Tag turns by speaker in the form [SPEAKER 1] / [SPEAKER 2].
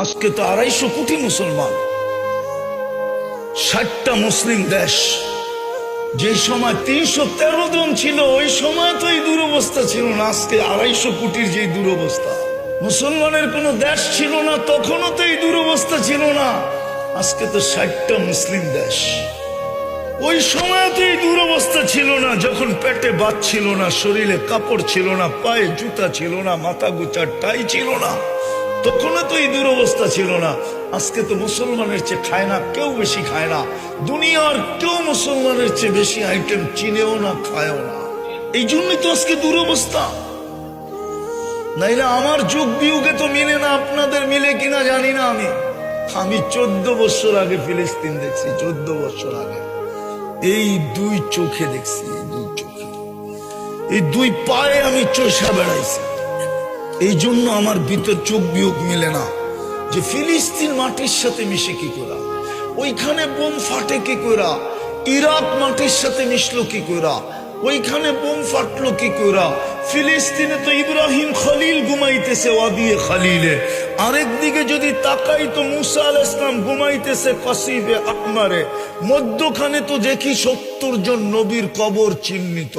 [SPEAKER 1] আজকে তো 250 কোটি মুসলমান, 60টা মুসলিম দেশ। যে সময় 313 জন ছিল ওই সময় তো এই দুরবস্থা ছিল না। আজকে 250 কোটির যে দুরবস্থা, মুসলমানের কোন দেশ ছিল না তখনও তো এই দুরবস্থা ছিল না। আজকে তো 60টা মুসলিম দেশ। ওই সময় তো এই দুরবস্থা ছিল না, যখন পেটে ভাত ছিল না, শরীরে কাপড় ছিল না, পায়ে জুতা ছিল না, মাথা গোচার টাই ছিল না, তখনও তো এই দুরবস্থা ছিল না। আজকে তো মুসলমানের চেয়ে খায় না কেউ, বেশি খায় না। দুনিয়ার কেউ মুসলমানের চেয়ে বেশি আইটেম চিনেও না, খায়ও না। এই জন্যই তো আজকে দুরবস্থা। নাইলে আমার যুগ বিয়োগে তো মিলে না। আপনাদের মিলে কিনা জানি না। আমি 14 বছর আগে ফিলিস্তিন দেখছি, 14 বছর আগে। এই 2 চোখে দেখছি, এই 2 চোখে, এই 2 পায়ে আমি চষা বেড়াইছি। এই জন্য আমার ভিতর চোখ বিয়োগ মিলে না যে ফিলিস্তিন মাটির সাথে মিশে কি করা, ওইখানে বোম ফাটে কি করা, ইরাক মাটির সাথে মিশলো কি করা, ওইখানে বোম ফাটলো কি করা। ফিলিস্তিনে তো ইব্রাহিম খলিল ঘুমাইতেছে ওয়াদিয়ে খলিলে, আরেকদিকে যদি তাকাই তো মুসা আলাইহিস সালাম ঘুমাইতেছে কসিবে আকমারে। মধ্যখানে তো দেখি 70 জন নবীর কবর চিহ্নিত।